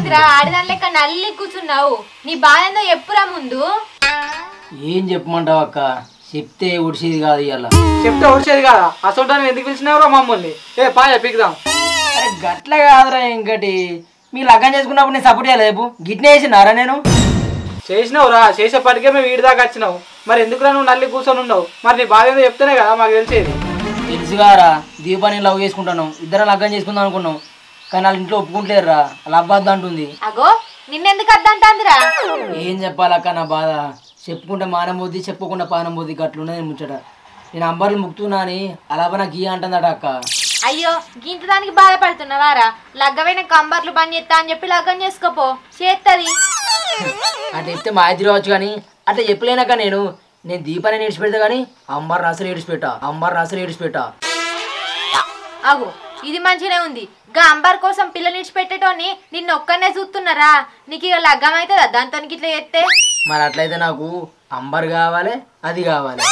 ఏంద్రా ఆడదాని లెక్క నల్లి కూర్చున్నావు? నీ బాధ ఏందో ఎప్పురా ముందు. ఏం చెప్పమంటావు అక్క? చెప్తే ఉడిసేది కాదు ఇవాళ. చెప్తే ఉడిసేది కాదా? అసలు ఎందుకు పిలిచినావురా మమ్మల్ని? పాయ పిక్దాం. అరే గట్ల కాదురా ఇంకటి. మీ లగ్గం చేసుకున్నప్పుడు నేను సపోర్ట్ చేయలేదు. గిట్నే చేసినారా నేను? చేసినావురా, చేసేపటికే మేము వీడి దాకా వచ్చినావు. మరి ఎందుకురా నువ్వు నల్లి కూర్చొని ఉన్నావు? మరి నీ బాధ ఏదో చెప్తేనే కదా మాకు తెలిసేది. తెలుసుగారా, దీపాన్ని లవ్ చేసుకుంటాను, ఇద్దరం లగ్గం చేసుకుందాం అనుకున్నాం. కానీ వాళ్ళ ఇంట్లో ఒప్పుకుంటలేరురా, అలా అవ్వద్దు అంటుంది. అగో నిన్నెందుకు అద్దంటాందిరా? ఏం చెప్పాలక్క నా బాధ? చెప్పుకుంటే మానం పోద్ది, చెప్పుకుండా పానం పోద్ది. గట్లున్నది ముచ్చట. నేను అంబర్లు ముక్తున్నా అని అలాబ నాకు ఇయ్య అంటుందట అక్క. అయ్యో గింత దానికి బాధపడుతున్నావారా? లగ్గమైన కంబర్లు బంద్ చేస్తా అని చెప్పి లగ్గం చేసుకోపో, చేత్తది. అట్లా చెప్తే మా ఇద్దరు రావచ్చు, కానీ అట్లా చెప్పలేనాక నేను దీపాన్ని ఏడిచిపెడతా కానీ అంబర్ని అసలు ఏడిచిపెట్టా. అగో ఇది మంచిగానే ఉంది. గా అంబర్ కోసం పిల్లలు ఇడిచిపెట్టేటోని నిన్ను ఒక్కనే చూస్తున్నారా? నీకు ఇక లగ్గం అవుతుందా దాంతో ఇట్లా చేస్తే? మరి అట్లయితే నాకు అంబర్ కావాలి, అది కావాలి.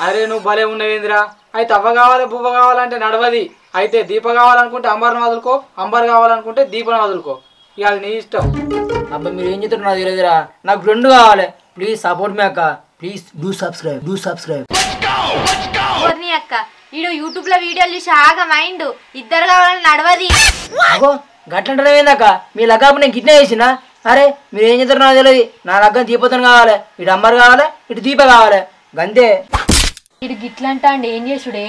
అరే నువ్వు భలే ఉన్నవేందిరా. అయితే అవ్వ కావాలి బువ్వ కావాలంటే నడవది. అయితే దీప కావాలనుకుంటే అంబర్ని వదులుకో, అంబర్ కావాలనుకుంటే దీపని వదులుకో. ఇక అది నీ ఇష్టం. అబ్బా మీరు ఏం చెప్తారు నాకు తెలియదురా. నాకు రెండు కావాలి. ప్లీజ్ సపోర్ట్ మీ అక్క. Please do subscribe. అక్క ఈడు యూట్యూబ్ లో వీడియోలు చూసి ఆగా మైండ్. ఇద్దరు కావాలని నడవది. అగో గట్లంటారేందక్క? మీ లగ్గం నేను గిట్నే చేసినా. అరే మీరు ఏం చెప్తారు నాకు తెలియదు. నా లగ్గం దీపతో కావాలి, ఇటు అంబర్ కావాలి, ఇటు దీప కావాలి, గంతే. ఇటు గిట్లంటా అండి ఏం చేసుడే?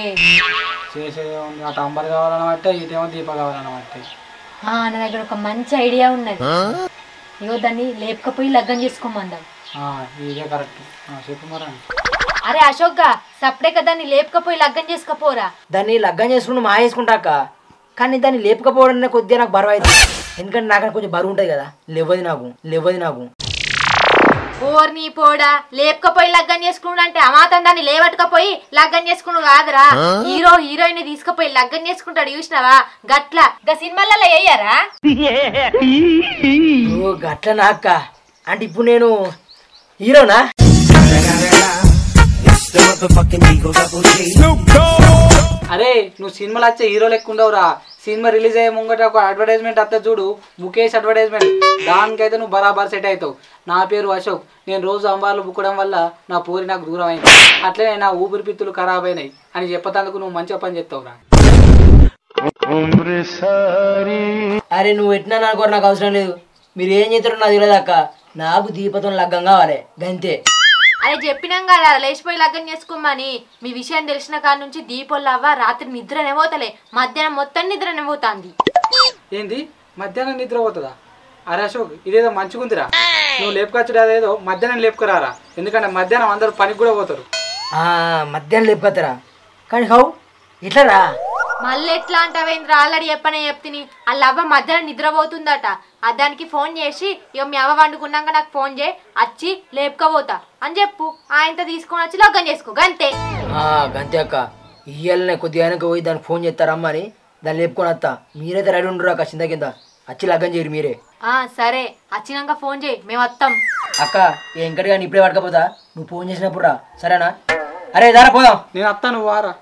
చేసేది అటు అంబర్ కావాలన్నమాట, ఇటేమో దీప కావాలన్నమాట. నా దగ్గర ఒక మంచి ఐడియా ఉన్నది. ఇగో దాన్ని లేపకపోయి లగ్గం చేసుకోమందాం. ఇదే కరెక్ట్. చెప్పు మరి. అరే అశోక్ గా సప్పుడే కదా దాన్ని లేపకపోయి లగ్గం చేసుకోపోరా. దాన్ని లగ్గం చేసుకుంటూ మా వేసుకుంటా అక్క. కానీ దాన్ని లేపకపోవడం కొద్దిగా నాకు బరువు అవుతుంది. ఎందుకంటే నాకన్నా కొంచెం బరువు ఉంటుంది కదా. లేవది నాకు. ఓర్ని పోడా, లేపకపోయి లగ్గం చేసుకున్నాడు అంటే అమాతం దాన్ని లేవట్టుకపోయి లగ్గం చేసుకున్నాడు కాదురా. హీరో హీరోయిన్ తీసుకుపోయి లగ్గం చేసుకుంటాడు చూసినావా? గట్ల గా సినిమాలలో వేయరా? ఓ గట్లనా అక్క? అంటే ఇప్పుడు నేను హీరోనా? అరే నువ్వు సినిమాలు వచ్చే హీరో లెక్క ఉండవురా. సినిమా రిలీజ్ అయ్యే ముంగట ఒక అడ్వర్టైజ్మెంట్ వస్తే చూడు, ముఖేష్ అడ్వర్టైజ్మెంట్. దానికైతే నువ్వు బరాబర్ సెట్ అవుతావు. నా పేరు అశోక్. నేను రోజు అంబార్లు బుక్కడం వల్ల నా పూరి నాకు దూరం అయింది. అట్లనే నా ఊపిరితిత్తులు ఖరాబ్ అయినాయి అని చెప్పేందుకు నువ్వు మంచిగా పని చేస్తావురా. అరే నువ్వు ఎట్టినా అనుకోరు, నాకు అవసరం లేదు. మీరు ఏం చేస్తారో నాకు తెలియదు అక్క. నాకు దీపతో లగ్గం కావాలి, గంతే. అదే చెప్పినాం కదా లేచిపోయి లగ్గం చేసుకోమని. మీ విషయం తెలిసిన కాడి నుంచి దీపోళ్ళవ్వ రాత్రి నిద్రనే పోతలే, మధ్యాహ్నం మొత్తం నిద్రనే పోతాంది. ఏంది మధ్యాహ్నం నిద్ర పోతుందా? అరే అశోక్ ఇదేదో మంచిగుందిరా. నువ్వు లేపుకొచ్చుడు అదేదో మధ్యాహ్నం లేపుకురారా. ఎందుకంటే మధ్యాహ్నం అందరూ పనికి కూడా పోతారు. మధ్యాహ్నం లేపుకొస్తారా? కానీ హౌ ఎట్లా రా? మళ్ళీ ఎట్లా అంటావేంద్ర? ఆల్రెడీ చెప్తిని. వాళ్ళ అవ్వ మధ్యాహ్నం నిద్రపోతుందట. దానికి ఫోన్ చేసి ఇక మీ అవ్వ వండుకున్నాక నాకు ఫోన్ చేయి, వచ్చి లేపుకపోతా అని చెప్పు. ఆయనతో తీసుకొని వచ్చి లగ్గం చేసుకో, గంతే. గంతే అక్క. ఇయ్యాలనే కొద్దిగా పోయి దానికి ఫోన్ చేస్తారమ్మా అని దాన్ని లేపుకొని వస్తా. మీరైతే రెడీ ఉండరు అక్క. చింత కింద వచ్చి లగ్గం చేయరు మీరే. సరే వచ్చినాక ఫోన్ చేయి, మేము వస్తాం. అక్క ఎంకటిగా ఇప్పుడే పడకపోతా, నువ్వు ఫోన్ చేసినప్పుడు రా, సరేనా? అరే దారా పోదాం. నేను వస్తా, నువ్వు వారా.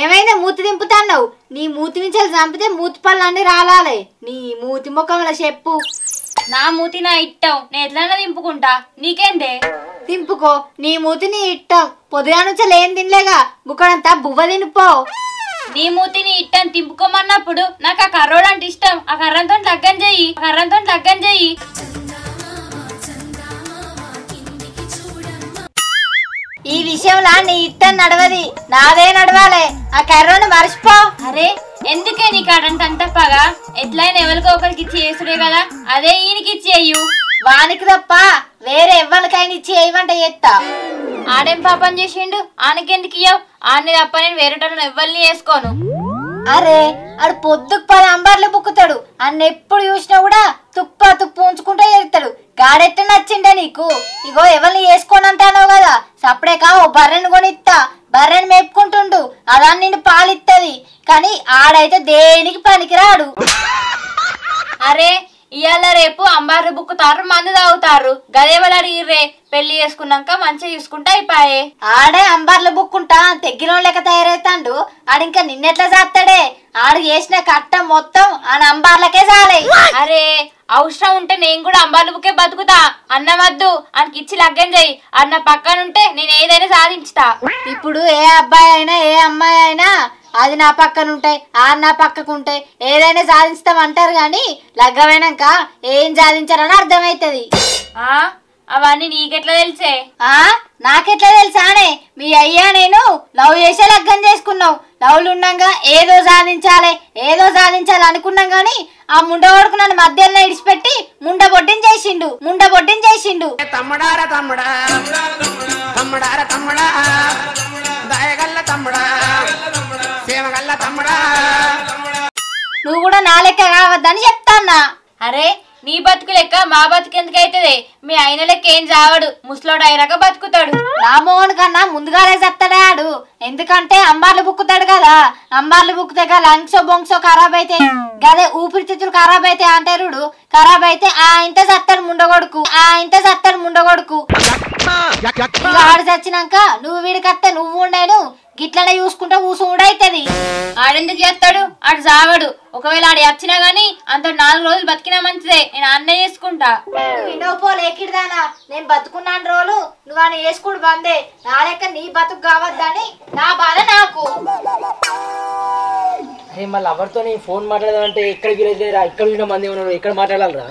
ఏమైందా మూతి దింపుతాన్నావు? నీ మూతి నుంచి చంపితే మూతి పళ్ళు అన్ని రాలాలే. నీ మూతి ముఖంలో చెప్పు. నా మూతి నా ఇట్టం, నేను ఎట్లన్నా దింపుకుంటా, నీకేందే? దింపుకో, నీ మూతి నీ ఇట్టం. పొద్దుగా నుంచి లేని తినలేగా, బుక్కడంతా బువ్వ తినిపో. నీ మూతిని ఇట్టం తింపుకోమన్నప్పుడు నాకు ఆ కర్రోడు అంటే ఇష్టం. ఆ కర్రంతో లగ్గం చెయ్యి. ఈ విషయంలో నీ ఇట్టం నడవది, నాదే నడవాలే. ఆ కర్రోని మర్చిపో. అరే ఎందుకే నీకు అడంత పగా? ఎట్లయినా ఎవరికో ఒకరికి ఇచ్చి చేసుడే కదా, అదే ఈయనకి ఇచ్చి అయ్యు. వానికి తప్ప వేరే ఎవ్వరికైనా ఇచ్చి వేయమంట చేస్తా. ఆడేం పాపం చేసిండు? ఆనకెందుకు ఇయ్యవు? ఆడిని తప్ప నేను వేరేటోళ్ళని ఎవ్వరిని వేసుకోను. అరే ఆడు పొద్దుకు 10 అంబర్లు బుక్కుతాడు. అన్న ఎప్పుడు చూసినా కూడా తుప్పు ఉంచుకుంటూ వెళ్తాడు. గాడెట్ట నచ్చిండే నీకు? ఇగో ఎవరిని వేసుకోని అంటానో కదా, సప్పుడేకా ఓ బర్రెను కొనిస్తా. బర్రెను మేపుకుంటుండు, అదా నిండు పాలిత్తది. కానీ ఆడైతే దేనికి పనికిరాడు. అరే ఇవాళ రేపు అంబార్లు బుక్కుతారు మందు తాగుతారు గదేవాళ్ళు అడిగిర్రే పెళ్లి చేసుకున్నాక మంచిగా చూసుకుంటా అయిపోయే. ఆడే అంబార్లు బుక్కుంటా తెగ్గిన లెక్క తయారైతాండు. ఆడింకా నిన్నెట్లా చేస్తాడే? ఆడు చేసిన కట్ట మొత్తం ఆ అంబార్లకే చాలే. అరే అవసరం ఉంటే నేను కూడా అంబార్లు బుక్కే బతుకుతా. అన్నవద్దు ఆయనకి ఇచ్చి లగ్గం చెయ్యి. అన్న పక్కనుంటే నేను ఏదైనా సాధించుతా. ఇప్పుడు ఏ అబ్బాయి అయినా ఏ అమ్మాయి అయినా అది నా పక్కన ఉంటాయి ఆ నా పక్కకు ఉంటాయి ఏదైనా సాధిస్తాం అంటారు గాని లగ్గమైనాక ఏం సాధించారని అర్థమైతది. అవన్నీ నీకెట్లా తెలిసే? నాకెట్లా తెలుసానే? మీ అయ్యా నేను లవ్ చేసే లగ్గం చేసుకున్నావు. లవ్లు ఉన్నాగా ఏదో సాధించాలి అనుకున్నాం గాని ఆ ముండగొడుకు నన్ను మధ్యలో ఇడిచిపెట్టి ముండబొడ్డిని చేసిండు. నువ్వు కూడా నా లెక్క కావద్దని చెప్తాన్నా. అరే నీ బతుకు లెక్క మా బతుకు ఎందుకు అవుతుంది? మీ ఆయన లెక్క ఏం చావడు, ముసలోడు అయినాక బతుకుతాడు. నా మోహన్ కన్నా ముందుగానే చెప్తాడే ఆడు. ఎందుకంటే అంబార్లు బుక్కుతాడు కదా. అంబార్లు బుక్కుతే లంగ్స్ బొంగ్సో ఖరాబ్ అయితే గదే ఊపిరితిత్తులు ఖరాబ్ అయితే అంటారుడు. ఖరాబ్ అయితే ఆ ఇంత సత్తాడు ముండగొడుకు. ఆడు చచ్చినాక నువ్వు వీడికత్తే నువ్వు నేను గిట్లనే చూసుకుంటా కూసుడైతది. ఆడెందుకు చేస్తాడు? ఆడు చావడు. ఒకవేళ ఆడు వచ్చినా గానీ అంత 4 రోజులు బతికినా మంచిదే. నేను అన్నే చేసుకుంటా. వినోపోలేకిడిదానా నేను బతుకున్నాను రోజులు నువ్వు అని వేసుకుడు బందే. నా లెక్క నీ బతుకు కావద్దని నా బాధ నాకు. అరే మళ్ళీ ఎవరితో ఫోన్ మాట్లాడదామంటే ఎక్కడ విలేజ్ రా, ఇక్కడ చూసిన మంది ఉన్నారు, ఎక్కడ మాట్లాడాలరా?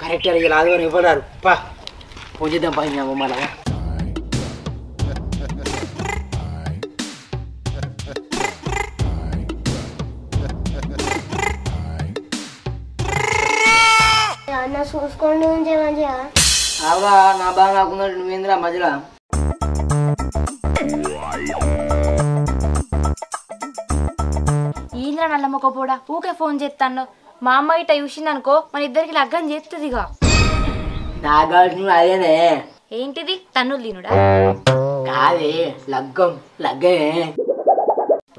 కరెక్ట్ అడిగి రాదు ఇవ్వడారు. పా ఫోన్ చేద్దాం పని మళ్ళా. చూసుకోండి అవగా నా బాగా నాకున్నట్టు నువ్వేంద్రా మధ్యలో? ఈంద్ర నల్లమ్మకపోడా ఊకే ఫోన్ చేస్తాను. మా అమ్మ ఇట చూసిందనుకో మన ఇద్దరికి లగ్గం చేస్తుందిగా. నా కావాల్సిన అదేనే. ఏంటిది? తన్నులు తినుడా? కాదే లగ్గమే.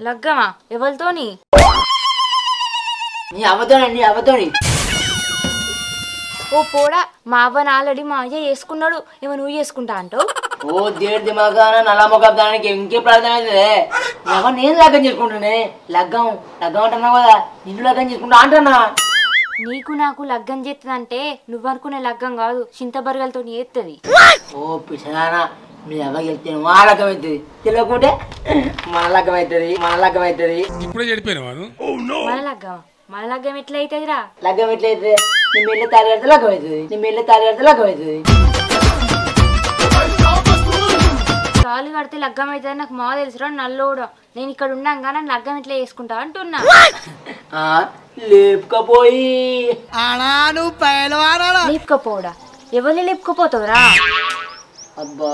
లగ్గమా? ఎవరితోని? నీ అవ్వతోని. ఓ పోడా, మా అవ్వని ఆల్రెడీ మా అయ్య చేసుకున్నాడు. ఏమో నువ్వు చేసుకుంటా అంటావు? ఓ దేడు దిమాగా నల్ల మొక్క దానికి ఇంకే ప్రార్థన అవుతుంది. ఎవరు నేను లగ్గం చేసుకుంటానే? లగ్గం అంటున్నావు కదా, నిన్ను లగ్గం చేసుకుంటా అంటున్నా. నీకు నాకు లగ్గం చేస్తుందంటే నువ్వు అనుకునే లగ్గం కాదు, చింతబరగలతో చేస్తుంది. ఓ పిసదానా, మీ అవ్వ వెళ్తే మా లగ్గం అవుతుంది, తెలియకుంటే మన లగ్గం అవుతుంది. ఇప్పుడే చెడిపోయిన వాడు. మన లగ్గం ఎట్లా అవుతుందిరా? లగ్గం ఎట్లయితే నీ మెల్ల తాళి కడితే లగ్గం అవుతుంది. తాళి కడితే లగ్గం అవుతుంది నాకు మా తెలుసురా నల్లోడు. నేను ఇక్కడ ఉన్నాం కానీ లగ్గం ఎట్లా చేసుకుంటా అంటున్నా. లేపుకపోడా? ఎవరిని లేపుకపోతావురా? అబ్బా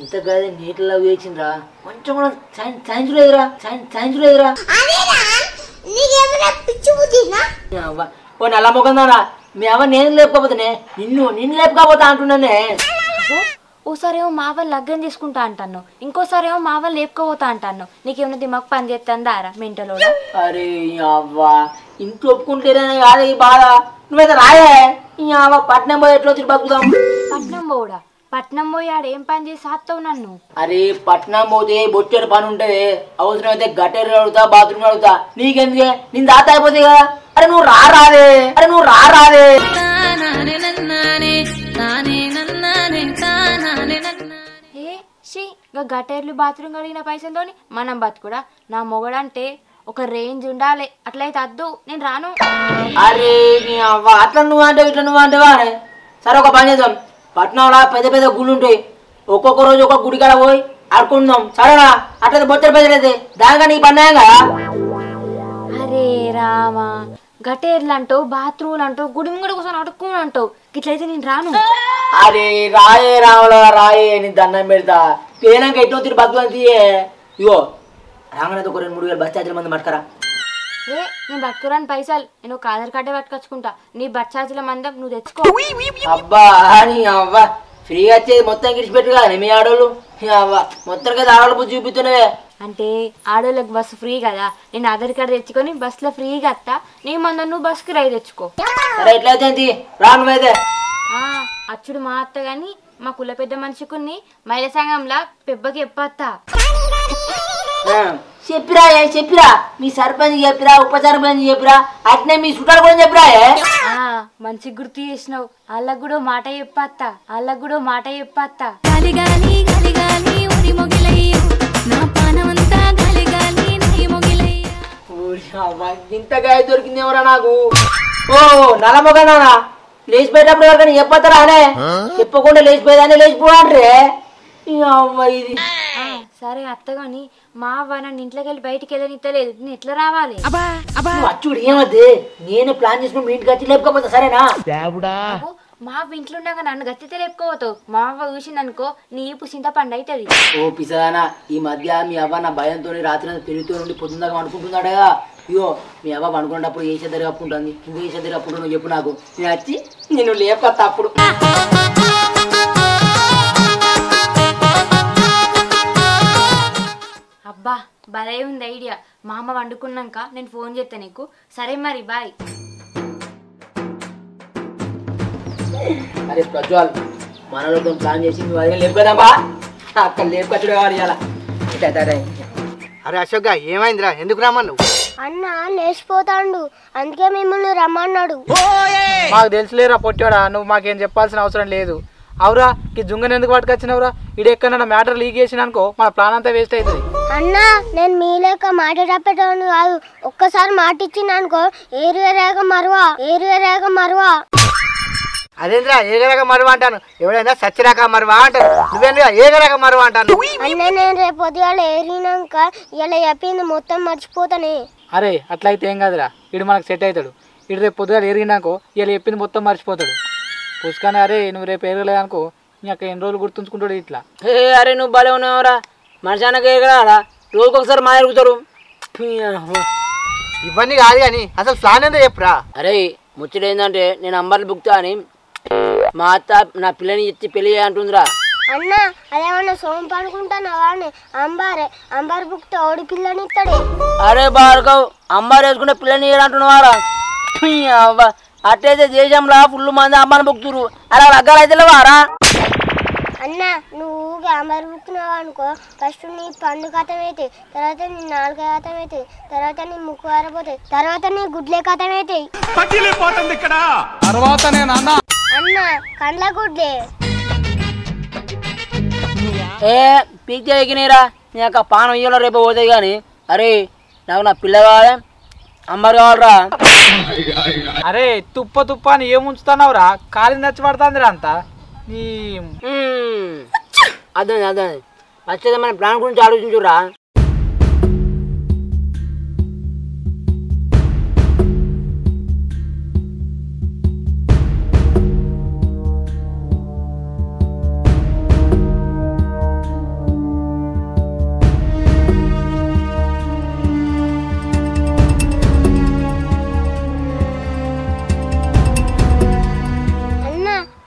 ఇంత కాదే నీటిలో వేసిండ్రా, కొంచెం కూడా సైన్స్ లేదురా. ఓ నల్ల మొక్కదానా, మీ అవ్వ నేను లేపుకపోతానే, నిన్ను లేపుకపోతా అంటున్నానే. ఓసారేమో మా వాళ్ళు లగ్గం చేసుకుంటా అంటాను, ఇంకోసారేమో మా వాళ్ళు లేపుకోపోతా అంటాను. నీకేమన్నా దిమాగ్ పని చేస్తాందారా మెంటలో? అరే అవ్వా ఇంట్లో ఒప్పుకుంటేనే కాదు ఈ బాధ. నువ్వైతే రాయే ఈ అవ్వ పట్నం పోయి ఎట్లా వచ్చి బతుకుదాం. పట్నం పోయి ఆడేం పని చేసి సాత్తావు నన్ను? అరే పట్నం పోతే బొచ్చేడు పని ఉంటది, అవసరం అయితే గట్టెరు అడుగుతా, బాత్రూమ్ అడుగుతా, నీకెందుకే నేను దాత అయిపోతాయి కదా. అరే నువ్వు రారాదే. గటేర్లు బాత్రూమ్ కడిగిన పైసలతోని మనం బతుకుడా? నా మొగడంటే ఒక రేంజ్ ఉండాలి, అట్లయితే అద్దు, నేను రాను. అరే నీ అవ్వ అట్లా నువ్వు అంటేవా? సరే ఒక పని చేద్దాం, పట్నంలో పెద్ద గుళ్ళు ఉంటాయి, ఒక్కొక్క రోజు ఒక్కొక్క గుడి కాడ పోయి ఆడుకుందాం, సరేనా? అట్లయితే బొచ్చడి పైసలు అయితే దానిగా నీకు పన్నాయం కదా. అరే రామా, గటేర్లు అంటావు, బాత్రూమ్లు అంటావు, గుడి ముంగడి కోసం అడుక్కుని అంటావు, ఇట్లయితే నేను రాను. అరే రాయే రాములా రాయే, నేను దండం పెడతా. పేనాక ఎన్నో తిరిగి బతుకు తీయే. ఇగో రాగానే ఒక 2-3 వేలు బస్ ఛార్జీల మంది పట్టుకరా. నేను పట్టుకురాని పైసలు నేను ఒక ఆధార్ కార్డే పట్టుకొచ్చుకుంటా. నీ బస్ ఛార్జీల మందం నువ్వు తెచ్చుకో. అబ్బా నీ అవ్వ ఫ్రీగా వచ్చేది మొత్తం గిడిచిపెట్టు కానీ మీ ఆడోళ్ళు మొత్తం కదా ఆడోళ్ళు బుద్ధి చూపిస్తున్నావే. అంటే ఆడోళ్ళకి బస్సు ఫ్రీ కదా, నేను ఆధార్ కార్డు తెచ్చుకొని బస్సులో ఫ్రీగా వస్తా, నీ మంద నువ్వు బస్సుకి రై తెచ్చుకో. సరే ఎట్లయితే రానువైతే అచ్చుడు మా అత్త గాని మా కుల పెద్ద మనిషికుని మహిళా సంఘంలా పెబ్బకి చెప్పత్తా. చెప్పిరా మీ సర్పంచ్ చెప్పిరా, ఉప సర్పంచ్ చెప్పిరా, అట్నే మీ చుట్టాలు కూడా చెప్పిరా. మంచి గుర్తు చేసినావు, వాళ్ళకు కూడా మాట చెప్పత్తా, వాళ్ళకు కూడా మాట చెప్పత్తా. ఇంతగా దొరికింది ఎవరా నాకు? ఓ నలమొగనా లేచిపోయేటప్పుడు ఎవరికైనా చెప్పతారా అనే? చెప్పకుండా లేచిపోయేదాన్ని లేచిపోవాడ్రే. ఇది సరే అత్తగాని మా అవ్వ నన్ను ఇంట్లోకి వెళ్ళి బయటికి వెళ్ళనిత్తలేదు, నేను ఎట్లా రావాలి? అచ్చుడు ఏమద్ది, నేను ప్లాన్ చేసుకుని మీ ఇంటికి వచ్చి లేకపోతా సరేనా? మా అవ్వ ఇంట్లో ఉండగా నన్ను గచ్చితే లేపుకోవతావు, మా అవ్వ చూసింది అనుకో నీ పుసింత పండు అవుతుంది. ఓ పిసదానా, ఈ మధ్య మీ అవ్వ నా భయంతో రాత్రి పెరుగుతూ నుండి పొద్దుందాకా అనుకుంటున్నాడా? ఇగో మీ అవ్వ అనుకున్నప్పుడు ఏ చెద్దరు కప్పుకుంటుంది, నువ్వు ఏ చెద్దరు కప్పుకుంటు నువ్వు చెప్పు నాకు, నేను వచ్చి నేను లేకపోతా అప్పుడు. అబ్బా భలే ఉంది ఐడియా. మా అమ్మ వండుకున్నాక నేను ఫోన్ చేస్తా నీకు. సరే మరి బాయ్. అరే ప్రజ్వల్, మనలో ప్లాన్ చేసి నువ్వు అదే లేపుదామా? అక్కడ లేపుకొచ్చుడు కావాలి ఇలా. అరే అశోక్ గా ఏమైందిరా, ఎందుకు రమ్మన్నావు? అన్న లేచిపోతాడు, అందుకే మిమ్మల్ని రమ్మన్నాడు. మాకు తెలుసులేరా పొట్టాడా, నువ్వు మాకేం చెప్పాల్సిన అవసరం లేదు. అవురా ఈ జుంగని ఎందుకు పట్టుకొచ్చినవురా? ఇది ఎక్కడన్నా మ్యాటర్ లీక్ చేసిన అనుకో మన ప్లాన్ అంతా వేస్ట్ అవుతుంది. అన్న నేను మీ లెక్క మాట తప్పేటోని కాదు, ఒక్కసారి మాట ఇచ్చింది అనుకో ఏరువేరేగా మరువా. అదేంద్రా ఏగరక మరువా అంటాను, ఎవడైనా సచ్చిరాక మరువా అంటాను, నువ్వేంద్రా ఏగరక మరువా అంటాను. అన్న నేను రేపు పొద్దుగాల ఏరినాక ఇలా చెప్పింది మొత్తం మర్చిపోతానే. అరే అట్లయితే ఏం కాదురా, ఇడు మనకు సెట్ అవుతాడు. ఇడు రేపు పొద్దుగా ఎరిగినాకో ఇలా చెప్పింది మొత్తం మర్చిపోతాడు. పుష్కానే అరే నువ్వు రేపు ఎరగలేదనుకో నీ అక్క ఎన్ని రోజులు గుర్తుంచుకుంటాడు ఇట్లా. అరే నువ్వు భలే ఉన్నావురా, మనిషి అన్నకి ఎరగరా, రోజుకి ఒకసారి మా ఎరుగుతారు. ఇవన్నీ కాదు కానీ అసలు ప్లాన్ ఏందో చెప్పురా. అరే ముచ్చట ఏంటంటే నేను అంబర్లు బుక్తా అని మా అత్త నా పిల్లని ఇచ్చి పెళ్లి అంటుందిరా. అన్న అదేమన్నా సోంపు అనుకుంటానా? అంబారు బుక్తో ఓడి పిల్లని ఇస్తాడే. అరే భార్గవ్, అంబారు వేసుకుంటే పిల్లని అంటున్నావారా? అట్టయితే దేశంలో ఫుల్ మంది అమ్మని బుక్తురు, అలా రగ్గాలు అయితే వారా? అన్న నువ్వు అంబారు బుక్తున్నావు అనుకో, ఫస్ట్ నీ పండు కథం అవుతాయి, తర్వాత నీ నాలుక కథం అవుతాయి, తర్వాత నీ ముక్కు ఆరిపోతాయి, తర్వాత నీ గుడ్లే కథం అవుతాయి. అన్న కండ్ల గుడ్లే. పీక్ ఎక్కినాయిరా, నీ యొక్క పానం ఇయ్యలో రేపు పోతాయి కానీ. అరే నాకు నా పిల్ల కావాలి, అంబారు కావాలరా. అరే తుప్ప అని ఏముంచుతున్నావురా, కాలి నచ్చి పడుతుందిరా అంతా. నీ అర్థం వచ్చేది మన ప్లాన్ గురించి ఆలోచించురా.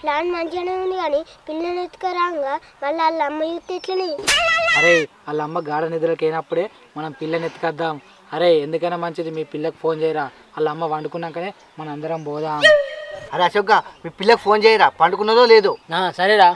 ప్లాన్ మంచిగానే ఉంది కానీ పిల్లని ఎత్తుకరాగా మళ్ళీ వాళ్ళ అమ్మ యూత్ ఎట్లని. అరే వాళ్ళ అమ్మ గాఢ నిద్రకి అయినప్పుడే మనం పిల్లని ఎత్తుకద్దాం. అరే ఎందుకైనా మంచిది మీ పిల్లకి ఫోన్ చేయరా, వాళ్ళ అమ్మ వండుకున్నాకనే మన అందరం పోదాం. అరే అశోక్ గా మీ పిల్లకి ఫోన్ చేయరా, పండుకున్నదో లేదో. సరేరా.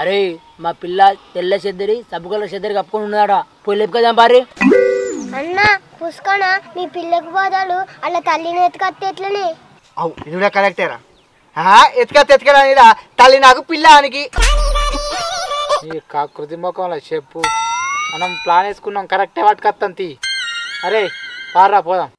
అరే మా పిల్ల తెల్ల చెద్దరి సబ్బు కలర్ చెద్దరి కప్పుకొని ఉన్నాడా, పోయి లేపు కదా భారీ. అన్న పుష్కన మీ పిల్లకు బదులు అలా తల్లిని ఎత్తుకత్తే ఎట్లని? అవు ఇది కూడా కరెక్టేరా. ఎత్తుకరా తల్లి నాకు పిల్ల అనికి. ఈ కాకృతి ముఖంలో చెప్పు, మనం ప్లాన్ వేసుకున్నాం కరెక్టే పట్టుకొస్తాం తీ. అరే పారా పోదాం.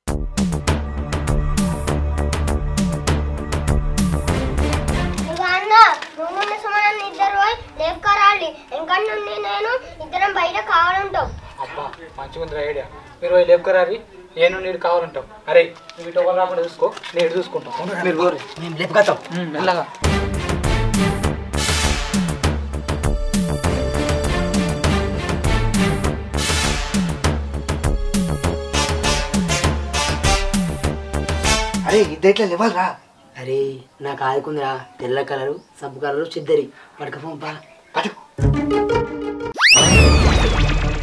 నేను ఇద్దరం బయట కావాలంటావు. అబ్బా మంచిగా ఐడియా, మీరు లేపుకరారి నేను నీడు కావాలంటావు. అరే నువ్వు ఇటు ఒకరు రాకుండా చూసుకో, నేను చూసుకుంటాను. మీరు గోరు మేము లేపుకొస్తాం. మెల్లగా. అరే ఇద్దరు లేవాలరా. అరే నాకు ఆదుకుందిరా, తెల్ల కలరు సబ్బు కలరు చిద్దరి పడకపోంపా పడు.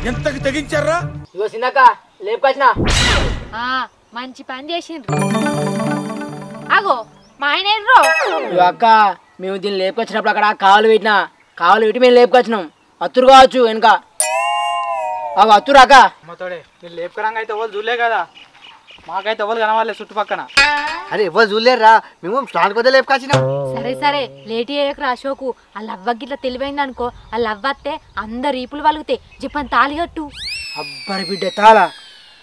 ఎంతకి తెగించారా? ఇగో సిన్నక్క లేపుకొచ్చినా. మంచి పని చేసిండ్రు. అగో మా ఆయన ఏండ్రో. ఇగో అక్క మేము దీన్ని లేపుకొచ్చినప్పుడు అక్కడ కాలు పెట్టి మేము లేపుకొచ్చినాం. అత్తురు కావచ్చు వెనుక. అగో అత్తురు అక్క. అమ్మతోడే నేను లేపుకరంగా అయితే ఎవరు చూడలే కదా, మాకైతే ఎవరు కనవాలే చుట్టుపక్కన. అరే ఎవరు చూడలేరురా, మేము స్నాన్ కొద్దిగా లేపుకొచ్చినాం. సరే లేట్ అయ్యాక అశోకు ఆ లవ్వకి ఇట్లా తెలివైంది అనుకో, ఆ లవ్వత్తే అందరు ఈపులు వలుగుతాయి. చెప్పని తాలిగట్టు. అబ్బరి బిడ్డ తాళ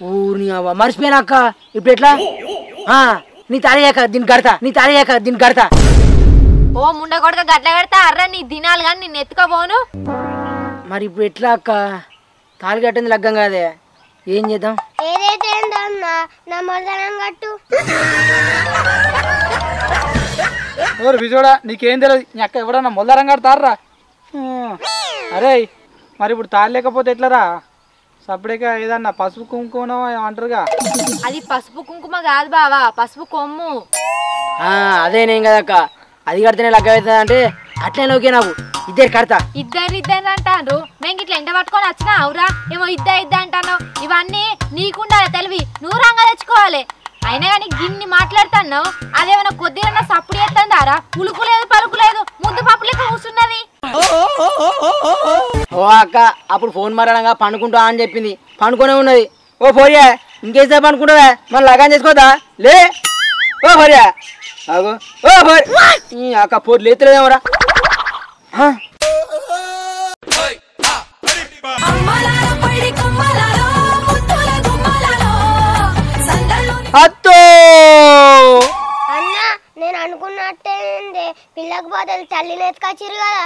ఊరిని అవ్వ మర్చిపోయినాక ఇప్పుడు ఎట్లా? నీ తాళియాక దీన్ని కడతా. ఓ ముండ కొడక గట్ల కడతా అర్రా నీ దినాలు కానీ నిన్ను ఎత్తుకోబోను. మరి ఇప్పుడు ఎట్లా అక్క? తాళి కట్టింది లగ్గం కాదే, ఏం చేద్దాం? ఏదైతే ఏందన్నా నా మరదనం కట్టు. ఎవరు విజోడా నీకేం తెలియదు, నీ అక్క ఎవడన్నా మొదలరం కడతారా? అరే మరి ఇప్పుడు తాళి లేకపోతే ఎట్లరా? సపరేట్గా ఏదన్నా పసుపు కుంకుమ అంటారుగా. అది పసుపు కుంకుమ కాదు బావా, పసుపు కొమ్ము. అదే నేను కదక్క, అది కడితేనే లగ్గం అవుతుంది అంటే అట్లే ఓకే నాకు. ఇద్దరు కడతా. ఇద్దరు అంటారు. మేము ఇట్లా ఎండ పట్టుకొని వచ్చినా అవురా ఏమో ఇద్ద అంటాను. ఇవన్నీ నీకుండాలి తెలివి, నువ్వు రంగా తెచ్చుకోవాలి. అయినా కానీ గిన్ని మాట్లాడుతున్నావు, అదేమన్నా కొద్దిగా సప్పుడు చేస్తుందారా? పులుకు లేదు పలుకు లేదు, ముద్దు పప్పు లెక్క కూర్చున్నది. ఓ అక్క అప్పుడు ఫోన్ మాట్లాడంగా పండుకుంటా అని చెప్పింది, పండుకొనే ఉన్నది. ఓ పోరియా ఇంకేసేపు పండుకుంటావా? మరి లగాన్ చేసుకోదా? లే ఓ పోరియా అగో ఓ పోరి అక్క పోరు లేతులేదేమరా. అత్తో అన్నా నేను అనుకున్నట్టే పిల్లకు బదులు తల్లిని ఎత్తుకొచ్చిరు కదా.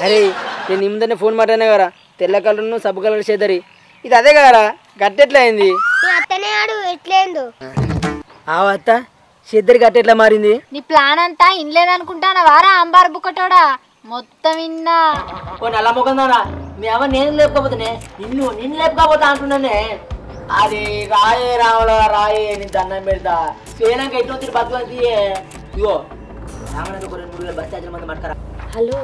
అరే నేను ముందనే ఫోన్ మాట్లాడినా కదా, తెల్ల కలర్ను సబ్బు కలర్ చేద్దరి. ఇది అదే కదరా, గట్టెట్లా అయింది? నీ అత్తనే ఆడు ఎట్లేందు. అత్త చేద్దరి గట్టెట్లా మారింది? నీ ప్లాన్ అంతా ఇన్లేదనుకుంటానా వారా అంబార్ బుక్కటోడా? మొత్తం విన్నా. ఓ నల్ల ముఖందానా, మీ అమ్మ నేను లేపుకపోతేనే నిన్ను లేపుకపోతా అంటున్నానే. అది రాయే రావుల రాయే నీ దండం పెడతా. పేనాక ఎట్లా వచ్చి బతుకు ఇగో రావడానికి ఒక 2-3 బస్ ఛార్జీల మంది మట్టుకరా. హలో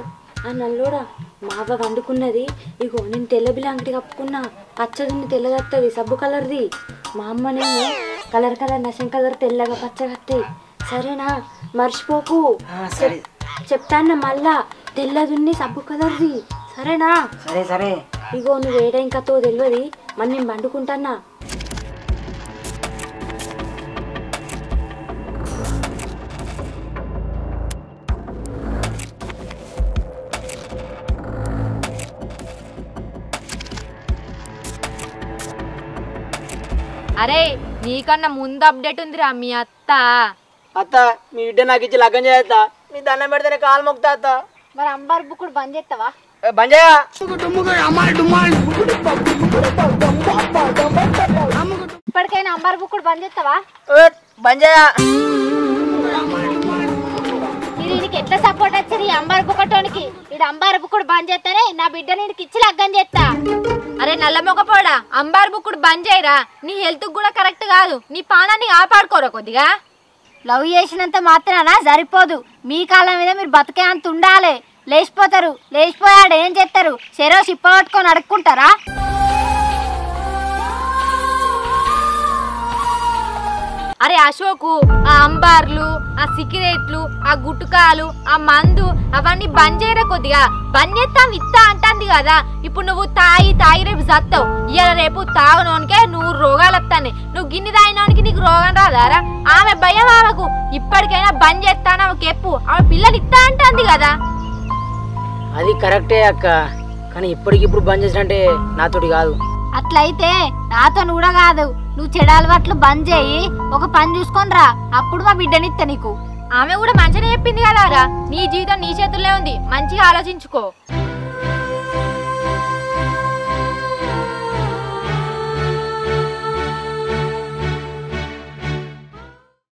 ఆ నల్లోడా మా అవ్వ వండుకున్నది. ఇగో నేను తెల్ల బిలాంటి కప్పుకున్నా, పచ్చదుంది తెల్లగత్తది సబ్బు కలర్ది. మా అమ్మనేమో కలర్ నశం కలర్ తెల్లగా పచ్చగత్తాయి. సరేనా మర్చిపోకు. సరే చెప్తాన్న మళ్ళా తెల్లదున్ని సబ్బు కలర్ది. సరేనా? సరే ఇగో నువ్వు ఏడా ఇంకతో తెలియదు, మరి నేను వండుకుంటానా. అరే నీకన్నా ముందు అప్డేట్ ఉందిరా మీ అత్త. మీ బిడ్డ నాకు ఇచ్చి లగ్గం చేస్తా, మీ దండం పెడితేనే కాలు మొక్తా అత్త. మరి అంబార్ బుక్కుడు బంద్ చేస్తావా? బంద్ చేయా. ఇప్పటికైనా అంబార్ బుక్కుడు బంద్ చేస్తావా? బంద్ చేయా. నీకు ఎట్లా సపోర్ట్ వచ్చారు ఈ అంబార్ బుక్కటోనికి? ఇది అంబార్ బుక్కుడు బంద్ చేస్తానే నా బిడ్డ నీకు ఇచ్చి లగ్గం చేస్తా. అరే నల్ల మొగపోడా, అంబార్ బుక్కుడు బంద్ చేయరా. నీ హెల్త్ కూడా కరెక్ట్ కాదు, నీ పానాన్ని కాపాడుకోరా కొద్దిగా. లవ్ చేసినంత మాత్రాన సరిపోదు, మీ కాళ్ళ మీద మీరు బతికే అంత ఉండాలి. లేచిపోతారు, లేచిపోయాడు ఏం చేస్తారు? చెరో చిప్ప పట్టుకొని అడుక్కుంటారా? అరే అశోకు, ఆ అంబార్లు, ఆ సిగరెట్లు, ఆ గుట్టుకాలు, ఆ మందు అవన్నీ బంద్ చేయరా కొద్దిగా. బంద్ చేస్తాం ఇత్తా అంటుంది కదా. ఇప్పుడు నువ్వు తాగి రేపు చస్తావు. ఇవాళ రేపు తాగనోనికే 100 రోగాలు వస్తాయి. నువ్వు గిన్నె తాగినోనికి నీకు రోగం రాదారా? ఆమె భయం ఆమెకు. ఇప్పటికైనా బంద్ చేస్తాను ఆమెకు చెప్పు, ఆమె పిల్లలు ఇత్తా అంటుంది కదా. అది కరెక్టే అక్క, కానీ ఇప్పటికిప్పుడు బంద్ చేసినంటే నాతోటి కాదు. అట్లయితే నాతో కూడా కాదు, నువ్వు చెడు అలవాట్లు బంద్ చేయి, ఒక పని చూసుకొని రా, అప్పుడు మా బిడ్డనిత్త నీకు. ఆమె కూడా మంచిగా చెప్పింది కదా రా. నీ జీవితం నీ చేతుల్లో ఉంది, మంచిగా ఆలోచించుకో.